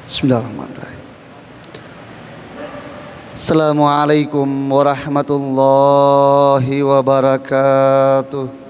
Bismillahirrahmanirrahim. Assalamualaikum warahmatullahi wabarakatuh.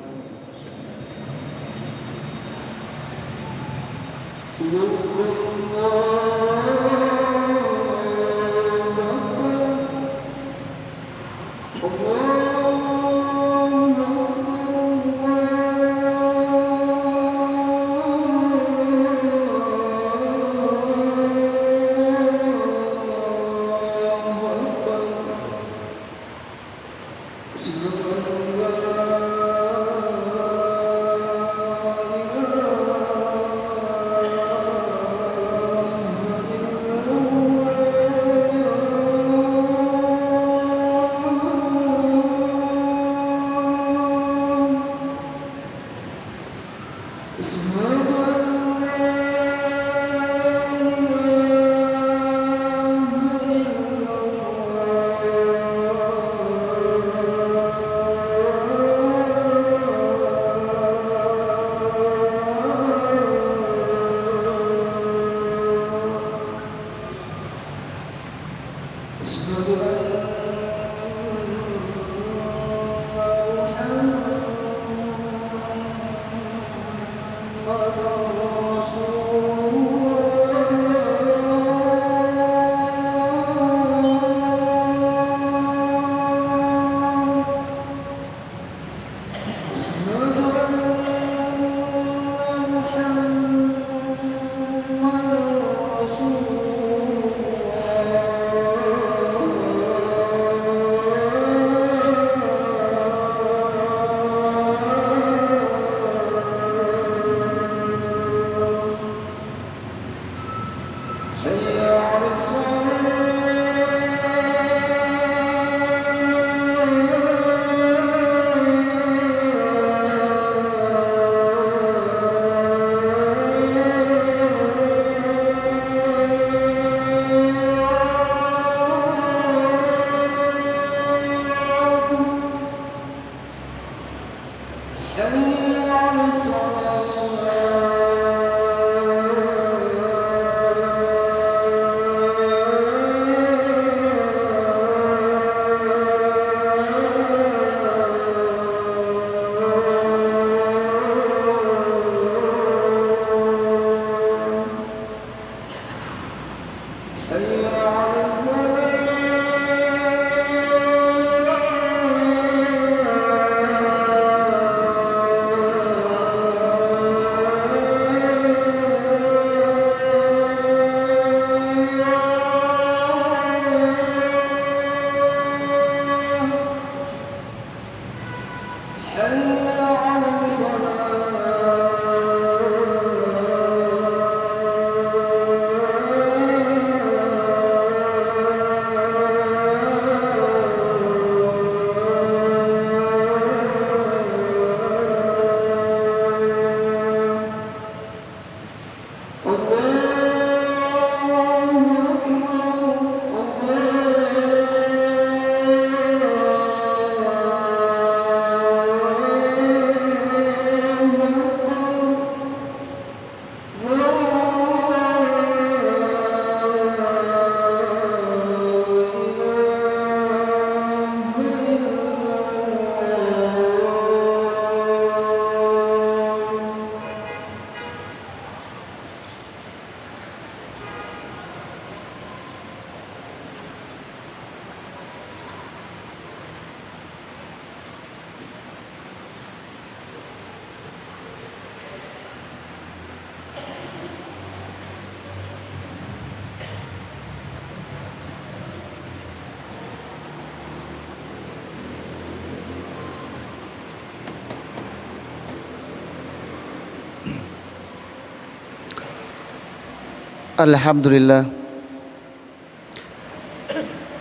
Alhamdulillah.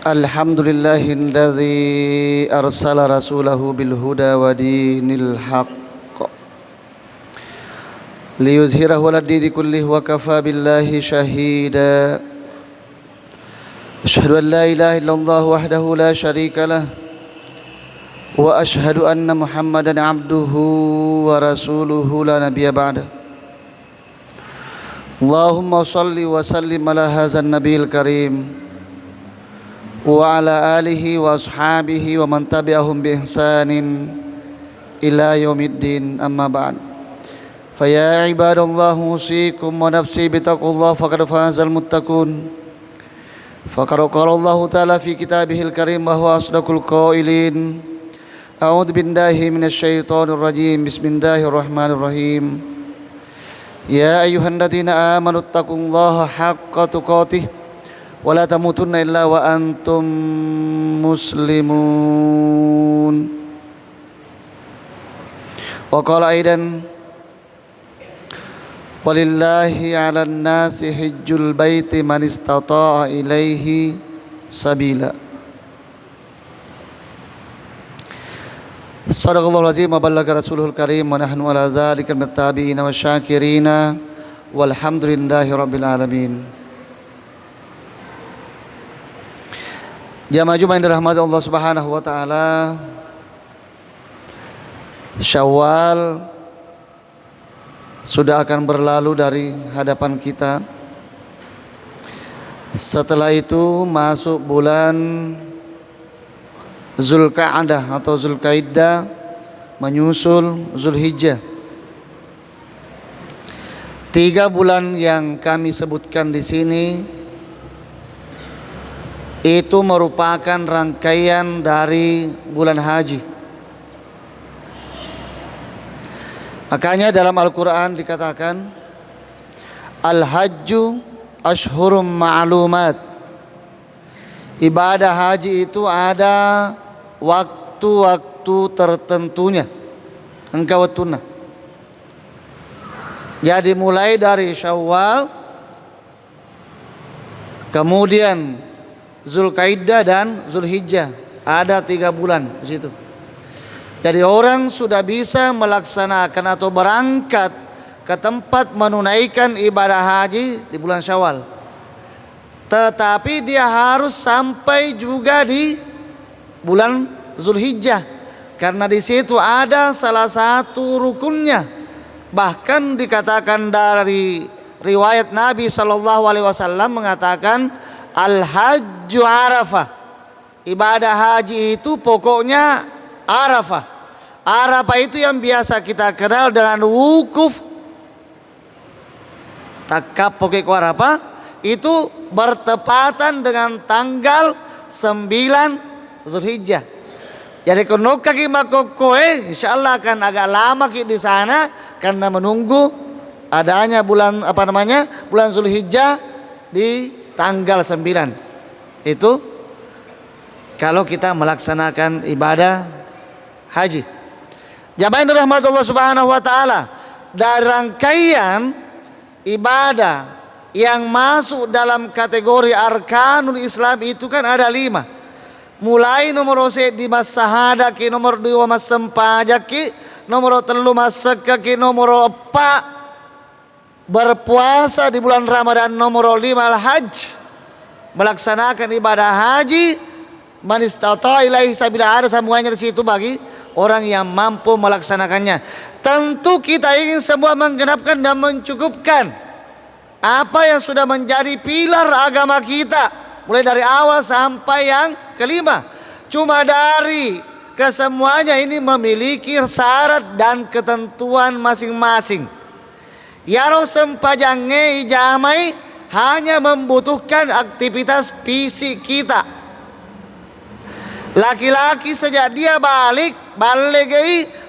Alhamdulillahilladzi arsala rasulahu bil huda wa dinil haqq liyuzhirahu 'alad dini kullihi wa kafa billahi shahida. Asyhadu an la ilaha illallah wahdahu la syarika lah wa asyhadu anna Muhammadan abduhu wa rasuluhu la nabiyya ba'da. Allahumma salli wa sallim ala hadzal nabiyil karim wa ala alihi wa ashabihi wa man tabi'ahum bi ihsanin ila yaumiddin, amma ba'd. Fa ya ibadallah, usikum wa nafsi bi taqwallah faqad fazal muttaqun. Faqad qala Allah ta'ala fi kitabihil karim wa huwa asdaqul qailin. A'udzu billahi minasy syaithanir rajim. Bismillahirrahmanirrahim. Ya ayyuhalladzina amanu taqullaha haqqa tuqatih wa la tamutunna illa wa antum muslimun. Wa qala aidan walillahi 'alan nasi hajjul baiti man istata'a ilaihi sabila. Sadaqallahul azim wa ballaga rasuluhul karim wa nahnu ala dzalika minat tabi'ina wasyakirina walhamdulillahi rabbil alamin. Jamaah Jumat yang dirahmati Allah Subhanahu wa taala, Syawal sudah akan berlalu dari hadapan kita. Setelah itu masuk bulan Zulqa'dah atau Zulqaidah, menyusul Zulhijjah. 3 bulan yang kami sebutkan di sini itu merupakan rangkaian dari bulan haji. Makanya dalam Al-Quran dikatakan Al-Hajju Ashhurum Ma'lumat. Ibadah haji itu ada waktu-waktu tertentunya, engkau tunah. Jadi mulai dari Syawal, kemudian Zulqaidah dan Zulhijjah, ada 3 bulan di situ. Jadi orang sudah bisa melaksanakan atau berangkat ke tempat menunaikan ibadah haji di bulan Syawal. Tetapi dia harus sampai juga di bulan Zulhijjah, karena di situ ada salah satu rukunnya. Bahkan dikatakan dari riwayat Nabi SAW mengatakan Al-Hajju Arafah. Ibadah haji itu pokoknya Arafah. Arafah itu yang biasa kita kenal dengan wukuf. Takap pokok Arafah itu bertepatan dengan tanggal 9 Zulhijjah. Jadi kalau kaki makokoe, insyaallah akan agak lama di sana karena menunggu adanya bulan bulan Zulhijjah di tanggal 9. Itu kalau kita melaksanakan ibadah haji. Jamaah yang dirahmati Allah Subhanahu wa taala, dari rangkaian ibadah yang masuk dalam kategori arkanul Islam itu kan ada 5. Mulai nomor 1 di mas sahada ki, nomor 2 mas sempajak ki, nomor 3 mas sekak ki, nomor 4 berpuasa di bulan Ramadan, nomor 5 al-hajj, melaksanakan ibadah haji. Man istata'a ilaihi sabila, ada semuanya di situ bagi orang yang mampu melaksanakannya. Tentu kita ingin semua menggenapkan dan mencukupkan apa yang sudah menjadi pilar agama kita, mulai dari awal sampai yang kelima. Cuma dari kesemuanya ini memiliki syarat dan ketentuan masing-masing. Yaro sempajangnya jamai hanya membutuhkan aktivitas fisik kita. Laki-laki sejak dia balik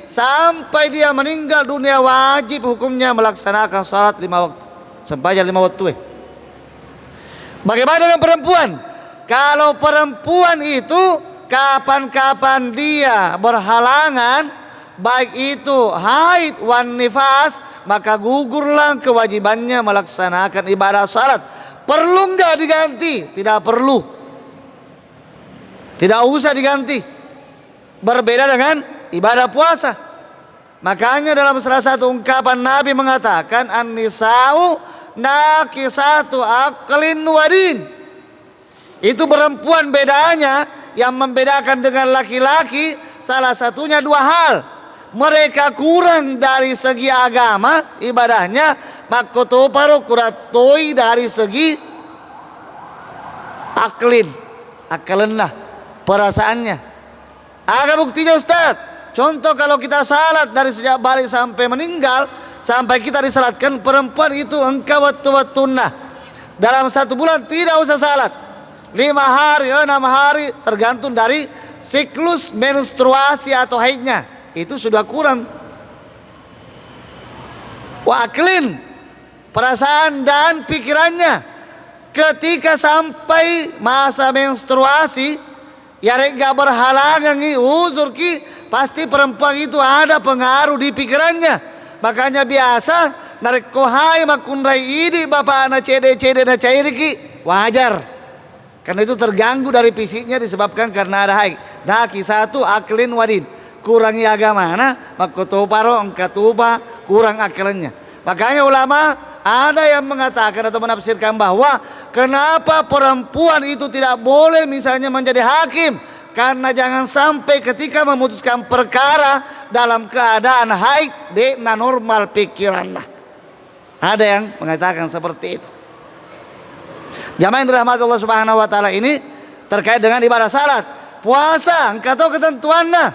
sampai dia meninggal dunia wajib hukumnya melaksanakan salat 5 waktu. Sempajang 5 waktu. Bagaimana dengan perempuan? Kalau perempuan itu kapan-kapan dia berhalangan, baik itu haid wan nifas, maka gugurlah kewajibannya melaksanakan ibadah salat. Perlu enggak diganti? Tidak perlu. Tidak usah diganti. Berbeda dengan ibadah puasa. Makanya dalam salah satu ungkapan Nabi mengatakan an-nisa'u naqisatu aqlin wadin. Itu perempuan bedanya, yang membedakan dengan laki-laki salah satunya 2 hal. mereka kurang dari segi agama ibadahnya, maka toparo kuratoi dari segi akalenlah perasaannya. Ada buktinya Ustaz. Contoh kalau kita salat dari sejak balik sampai meninggal, sampai kita disalatkan, perempuan itu engkau wattu-wattuna dalam 1 bulan tidak usah salat. 5 hari, 6 hari tergantung dari siklus menstruasi atau haidnya. Itu sudah kurang. Wa aklin, perasaan dan pikirannya. Ketika sampai masa menstruasi, ya rega berhalangan uzur ki, pasti perempuan itu ada pengaruh di pikirannya. Makanya biasa narik kohai makunrai idi bapak anak cede na cair ki, wajar. Karena itu terganggu dari fisiknya disebabkan karena ada haid. Nah, satu aklin wadid, kurangi agama maka toparo engkatuba kurang akalnya. Makanya ulama ada yang mengatakan atau menafsirkan bahwa kenapa perempuan itu tidak boleh misalnya menjadi hakim, karena jangan sampai ketika memutuskan perkara dalam keadaan haid dena normal pikiranlah. Ada yang mengatakan seperti itu. Jamaah yang dirahmati Allah Subhanahu wa taala, ini terkait dengan ibadah salat, puasa, engkau tahu ketentuannya.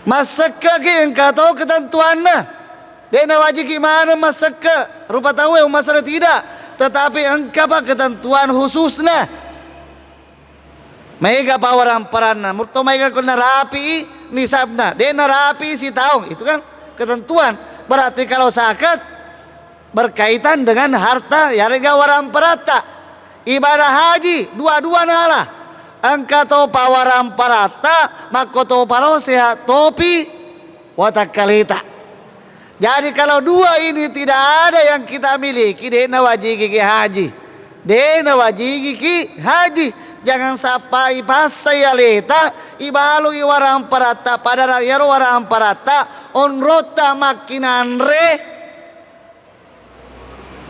Masakka ki engkau tahu ketentuannya. Dena wajib gimana masakka? Rupa tahu masalah tidak, tetapi engkau apa ketentuan khususnya. Mega pawaran parana, murto mega kena rapi nisabna, dena rapi si tahu, itu kan ketentuan. Berarti kalau zakat berkaitan dengan harta ya rega waram parata. Ibadah haji dua-dua nalah. Engkau tahu pawaram parata, makoto paro sehat topi watakalita. Jadi kalau dua ini tidak ada yang kita miliki, dena wajib gigi haji. Dena wajib gigi haji. Jangan sampai pas saya leta ibalu iwaram parata pada rakyat waram parata onrota makinan re.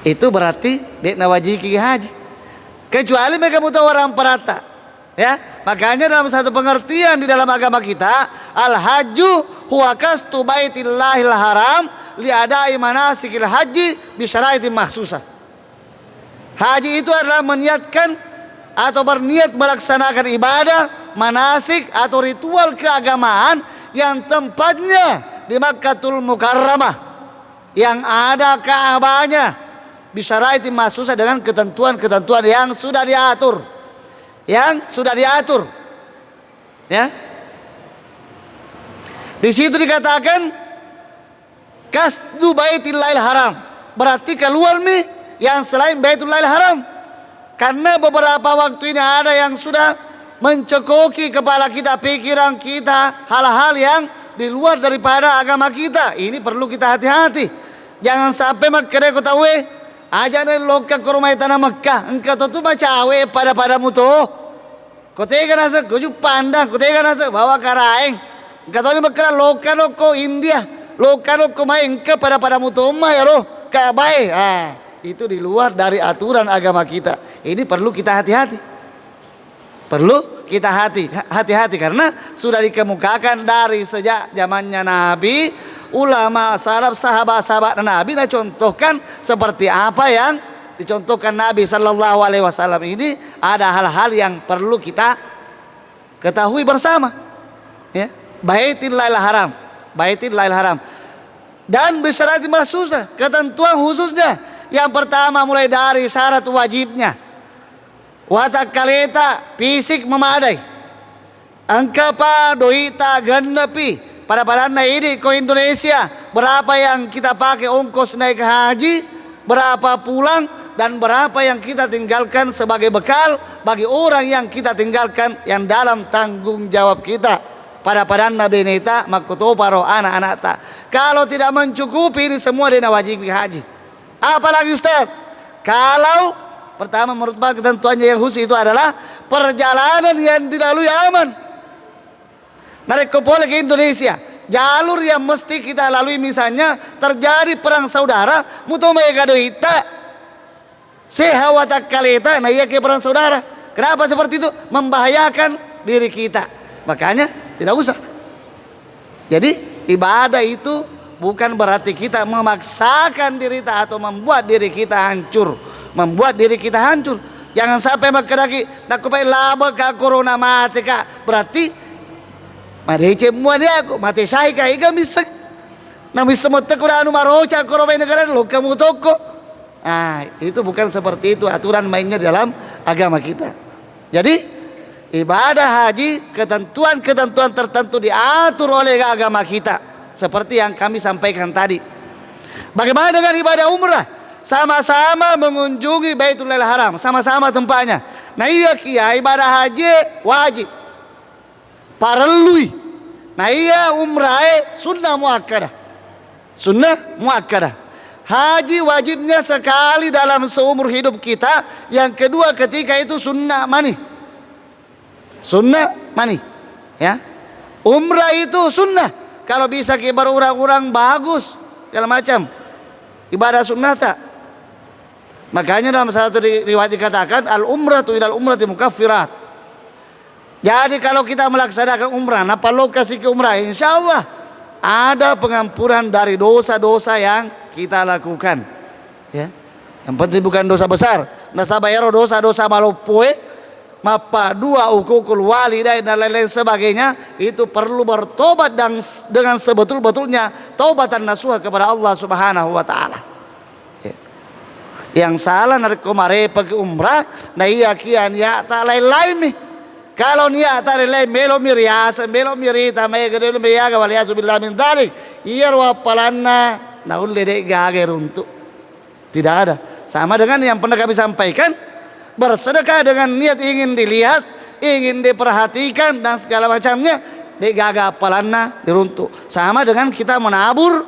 Itu berarti dena wajib gigi haji. Kecuali mereka muta waram parata. Ya, makanya dalam satu pengertian di dalam agama kita, al-hajju huwa kastu baitillahil haram liadai manasikil haji bisyaraitin mahsusah. Haji itu adalah meniatkan atau berniat melaksanakan ibadah, manasik atau ritual keagamaan yang tempatnya di Makkahul Mukarramah, yang ada Ka'bahnya, bisyaraitin mahsusah, dengan ketentuan-ketentuan yang sudah diatur. Ya. Di situ dikatakan kasdu baitillahil haram, berarti keluar nih yang selain baitullahil haram. Karena beberapa waktu ini ada yang sudah mencekoki kepala kita, pikiran kita, hal-hal yang di luar daripada agama kita. Ini perlu kita hati-hati. Jangan sampai makanya kau tahu aja nih loka ke rumah tanah Mekah, engkau tuh macawe pada muto. Kau tega nasa, kau juga pandang, kau tega nasa bawa karaeng. Engkau tahu ni Mekah loka ko India, loka ko main ke pada muto mah ya roh, kabai. Itu di luar dari aturan agama kita. Ini perlu kita hati-hati. Perlu kita hati-hati karena sudah dikemukakan dari sejak zamannya Nabi, ulama salaf, sahabat-sahabat Nabi contohkan seperti apa yang dicontohkan Nabi sallallahu alaihi wasallam. Ini ada hal-hal yang perlu kita ketahui bersama. Ya, baitillahil haram. Dan bisyarati mahsusah, ketentuan khususnya. Yang pertama mulai dari syarat wajibnya. Watakaleta, fisik memadai. Angka pa doita gendepi. Pada ini ke Indonesia, berapa yang kita pakai ongkos naik haji, berapa pulang, dan berapa yang kita tinggalkan sebagai bekal bagi orang yang kita tinggalkan yang dalam tanggung jawab kita. Pada beneta makuto paro anak-anak tak. Kalau tidak mencukupi ini semua dena wajib haji. Apalagi Ustaz? Kalau pertama menurut ketentuannya yang khusus itu adalah perjalanan yang dilalui aman. Narik kopole ke Indonesia, jalur yang mesti kita lalui, misalnya terjadi perang saudara, muto mega doita, sehawata kaleta, nah iya ke perang saudara. Kenapa seperti itu? Membahayakan diri kita. Makanya tidak usah. Jadi ibadah itu bukan berarti kita memaksakan diri kita atau membuat diri kita hancur, Jangan sampai makedaki nak kupai laba ka corona mati ka, berarti madece mua dia aku mati syai ka iga misek. Na misemot ko anu marocha koromai negara lo kamu toko. Itu bukan seperti itu aturan mainnya dalam agama kita. Jadi ibadah haji ketentuan-ketentuan tertentu diatur oleh agama kita seperti yang kami sampaikan tadi. Bagaimana dengan ibadah umrah? Sama-sama mengunjungi Baitullahil Haram, sama-sama tempatnya. Nah iya kia ibadah haji wajib parelui. Nah iya umrah sunnah muakkadah. Haji wajibnya sekali dalam seumur hidup kita. Yang kedua ketika itu sunnah mani, ya. Umrah itu sunnah. Kalau bisa kibar orang-orang bagus segala macam ibadah sunnah tak. Makanya dalam satu riwayat dikatakan al umratu ilal umrati mukaffirat. Jadi kalau kita melaksanakan umrah, napa lokasi ke umrah, insya Allah ada pengampunan dari dosa-dosa yang kita lakukan. Ya, yang penting bukan dosa besar. Nasabayaro dosa-dosa malopoe, mapa dua ukukul walidain dan lain-lain sebagainya, itu perlu bertobat dan dengan sebetul-betulnya taubatan nasuha kepada Allah Subhanahu wa taala. Ya. Yang salah narik komare pergi umrah, nah iya kian ya tak lain-lain nih. Kalau niat tak lain melo miriasa, melo mirita, mai gede lu meyaga waliyasu billah min dzalik. Iya wapalanna naul ledek gage runtuk. Tidak ada. Sama dengan yang pernah kami sampaikan, bersedekah dengan niat ingin dilihat, ingin diperhatikan dan segala macamnya, dek gaga apalanna diruntuk. Sama dengan kita menabur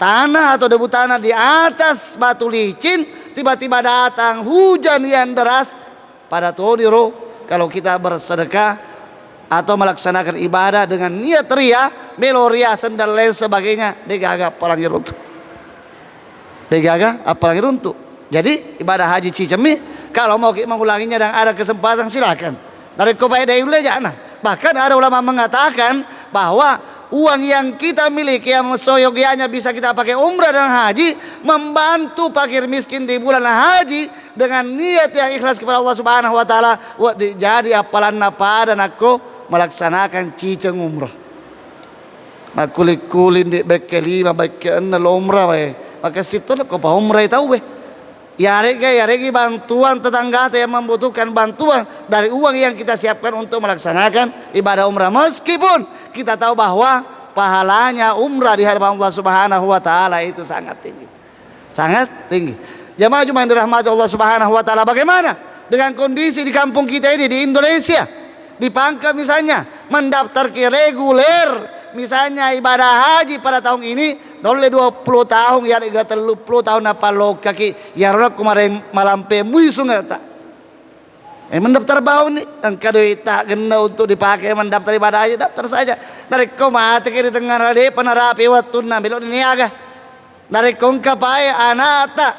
tanah atau debu tanah di atas batu licin, tiba-tiba datang hujan yang deras pada todiro. Kalau kita bersedekah atau melaksanakan ibadah dengan niat ria, meloriasan dan lain sebagainya, degaga apalagi runtuh. Jadi ibadah haji Cicemi kalau mau mengulanginya dan ada kesempatan silakan. Dari kopai deule jana. Bahkan ada ulama mengatakan bahwa uang yang kita miliki yang seyogianya bisa kita pakai umrah dan haji, membantu fakir miskin di bulan haji dengan niat yang ikhlas kepada Allah Subhanahu wa taala. Jadi apalanna pada aku melaksanakan cicing umrah. Makulikulin di bekelima bekena umrah we. Maka situ ko pa umrah tahu we. Yaregi bantuan tetangga yang membutuhkan bantuan dari uang yang kita siapkan untuk melaksanakan ibadah umrah. Meskipun kita tahu bahwa pahalanya umrah di hadapan Allah Subhanahu wa taala itu sangat tinggi. Sangat tinggi. Jamaah Jumat dirahmati Allah Subhanahu wa taala, bagaimana dengan kondisi di kampung kita ini di Indonesia? Di Pangkal misalnya mendaftar ke reguler misalnya ibadah haji pada tahun ini dole 20 tahun ya 30 tahun apa lo kaki ya orang kemarin malampe muisu ngata mendaftar bau nih angka duit tak gena untuk dipakai mendaftar ibadah haji, daftar saja dari kau mati ke di tengah rade penerapi waktu belok ini agak dari kau kapai anak tak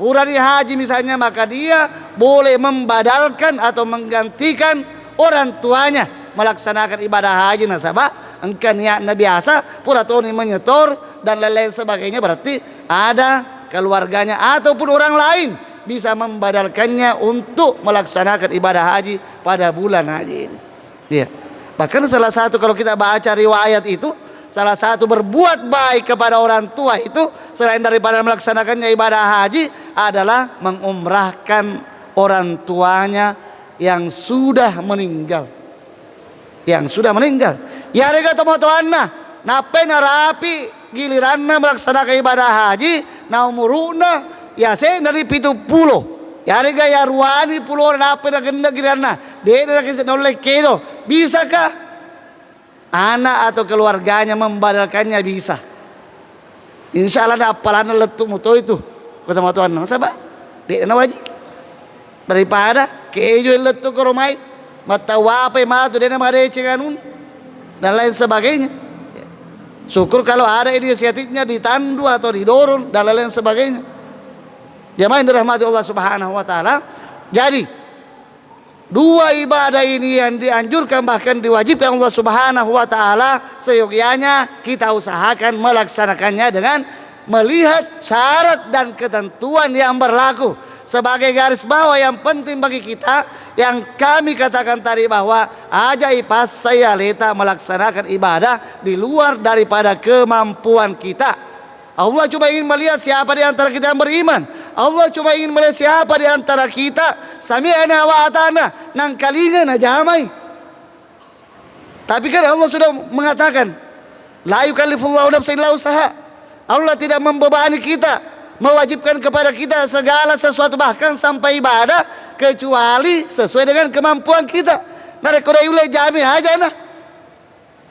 pura di haji misalnya, maka dia boleh membadalkan atau menggantikan orang tuanya melaksanakan ibadah haji nasabah engkan niatnya biasa pura toni menyetor dan lain-lain sebagainya, berarti ada keluarganya ataupun orang lain bisa membadalkannya untuk melaksanakan ibadah haji pada bulan haji ini. Ya. Bahkan salah satu kalau kita baca riwayat itu, salah satu berbuat baik kepada orang tua itu selain daripada melaksanakannya ibadah haji adalah mengumrahkan orang tuanya yang sudah meninggal. Ya rega tomotoanna nape narapi giliranna melaksanakan ibadah haji na umuruna ya saya dari 70 ya rega ya ruani puluh nape na genda giliranna de na kise nolai kedo, bisakah anak atau keluarganya membadalkannya? Bisa. Insya Allah apalan letuk muto itu kata matuan sabah de na wajib daripada kejo letuk ke rumah mata wapai matu dena marece kanun dan lain sebagainya. Syukur kalau ada inisiatifnya ditandu atau didorong dan lain sebagainya. Jamaah yang dirahmati Allah Subhanahu wa taala. Jadi Dua ibadah ini yang dianjurkan bahkan diwajibkan Allah Subhanahu wa taala, seyogyanya kita usahakan melaksanakannya dengan melihat syarat dan ketentuan yang berlaku. Sebagai garis bawah yang penting bagi kita yang kami katakan tadi bahwa ajaib pas saya leta melaksanakan ibadah di luar daripada kemampuan kita. Allah cuma ingin melihat siapa di antara kita yang beriman. Allah cuma ingin melihat siapa di antara kita sami'na wa ata'na, nang kalingan aja amai. Tapi kan Allah sudah mengatakan la yukallifullahu nafsan illa usaha. Allah tidak membebani kita, mewajibkan kepada kita segala sesuatu bahkan sampai ibadah kecuali sesuai dengan kemampuan kita. Nare kodai ulai jami aja nah.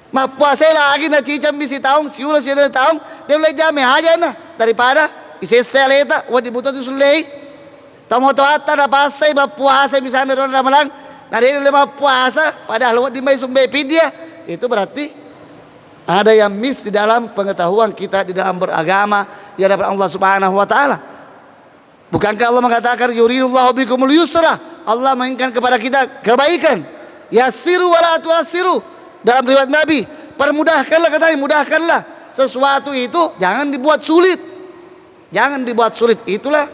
Ma puasa lagi na cicam bisi taung siula sila taung dia ulai jami aja nah daripada isesel eta wadi buta tu sulei. Tamo to atta na pasai ma puasa misalnya ron ramalang. Nare ulai ma puasa padahal wadi mai sumbe pidia, itu berarti ada yang miss di dalam pengetahuan kita di dalam beragama di hadapan Allah Subhanahu wa taala. Bukankah Allah mengatakan yuridullahu bikumul yusra? Allah menginginkan kepada kita kebaikan. Yassiru wala tuassiru. Dalam riwayat Nabi, permudahkanlah, katanya mudahkanlah. Sesuatu itu jangan dibuat sulit. Jangan dibuat sulit. Itulah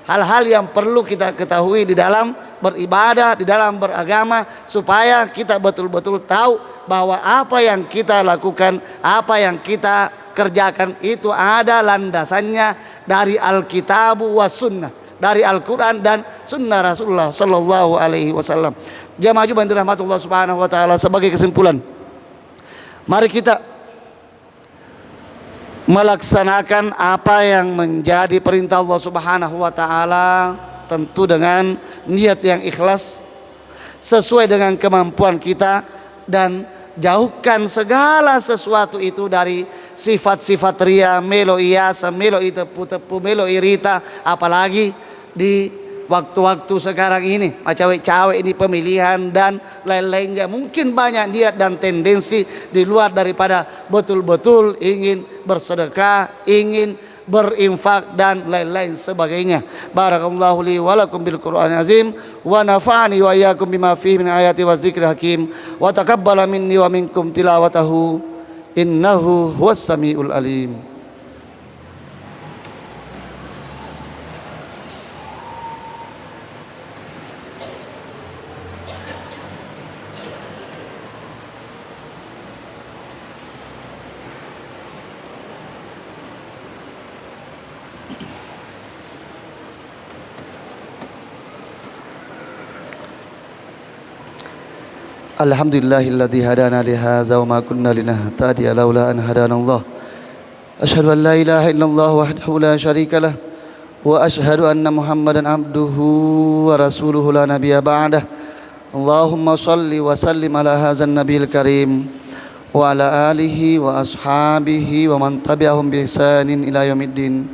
hal-hal yang perlu kita ketahui di dalam beribadah, di dalam beragama, supaya kita betul-betul tahu bahwa apa yang kita lakukan, apa yang kita kerjakan itu ada landasannya dari Alkitab wa Sunnah, dari Al-Quran dan Sunnah Rasulullah Sallallahu Alaihi Wasallam. Jamaah Jumat dirahmatullah Subhanahu Wa Taala, sebagai kesimpulan, mari kita melaksanakan apa yang menjadi perintah Allah Subhanahu Wa Taala, tentu dengan niat yang ikhlas, sesuai dengan kemampuan kita, dan jauhkan segala sesuatu itu dari sifat-sifat ria, melo iasa, melo itepu-tepu, melo irita, apalagi di waktu-waktu sekarang ini, cawe-cawe ini pemilihan dan lain-lainnya. Mungkin banyak niat dan tendensi di luar daripada betul-betul ingin bersedekah, ingin berinfak dan lain-lain sebagainya. Barakallahu li wa lakum bil Qur'anil azim wa nafa'ani wa iyyakum bima fihi min ayati wa dzikril hakim wa taqabbala minni wa minkum tilawatahu innahu huwas samiul alim. Alhamdulillahilladzi hadana li hadza wa ma kunna linahtadiya laula an hadanallah. Asyhadu an la ilaha illallah wahdahu la syarika lah wa asyhadu anna Muhammadan abduhu wa rasuluhu la nabiyya ba'dah. Allahumma shalli wa sallim ala hadzal nabiyil karim wa ala alihi wa ashabihi wa man tabi'ahum bi ihsanin ila yaumiddin.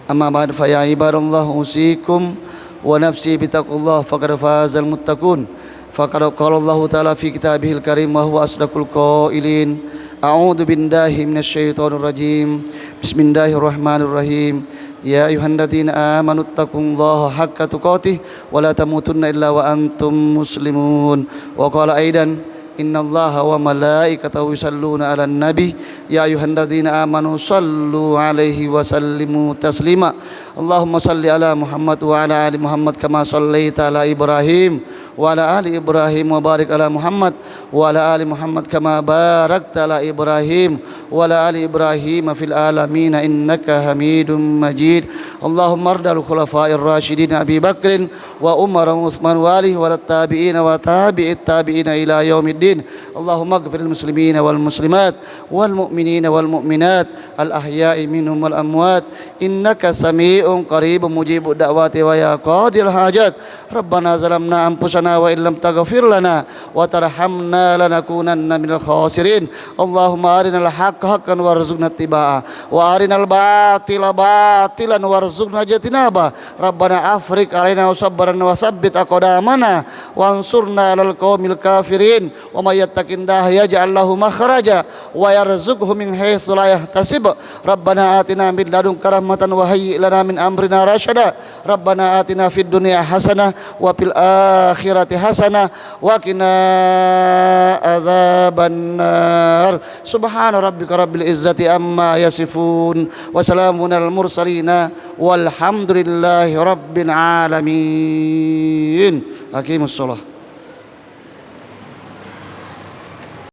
Amma ba'd, fa ya ibadallah usikum wa nafsi bi taqullah faqad fazal muttaqun. Faqad qala Allah Ta'ala fi kitabihil karim wa huwa asdaqul qailin. A'udzu billahi minasyaitonir rajim. Bismillahirrahmanirrahim. Ya ayyuhalladzina amanu taqullaha haqqa tuqatih wa la tamutunna illa wa antum muslimun. Wa qala aidan innallaha wa malaikatahu yusalluna 'alan nabi ya ayyuhalladzina amanu sallu 'alaihi wa sallimu taslima. Allahumma salli ala Muhammad wa ala ali Muhammad kama sallaita ala Ibrahim wa ala ali Ibrahim wa barik ala Muhammad wa ala ali Muhammad kama barakta ala Ibrahim wa ala ali Ibrahim fil alamin innaka Hamidum Majid. Allahumma ardal khulafa'ir rasyidin Abi Bakrin wa Umar wa Utsman wa alihi wa tabi'in wa tabi'it tabi'in ila yaumiddin. Allahumma ighfir lil muslimina wal muslimat wal mu'minina wal mu'minat al ahya'i minhum wal amwat innaka sami'un qaribun mujibud da'wati wa ya qadil hajat. Rabbana zalamna anfusana wa illam taghfir lana wa tarhamna lanakunanna minal khasirin. Allahumma arinal haqqa haqqan warzuqna ittiba'ah wa arinal batila batilan warzuqna ijtinaba. Rabbana afriq alaina sabran wa tsabbit aqdamana wansurna 'alal qaumil kafirin. Wa may yattaqillaha yaj'al lahu makhraja wa yarzuqhu min haitsu la yahtasib. Rabbana atina min ladunka rahmatan wa hayyi lana min min amrina rasyada. Rabbana atina fid dunya hasanah wa fil akhirati hasanah wa qina adzabannar. Subhana rabbika rabbil izzati amma yasifun wa salamun alal mursalin walhamdulillahi rabbil alamin. Aqimus shalah.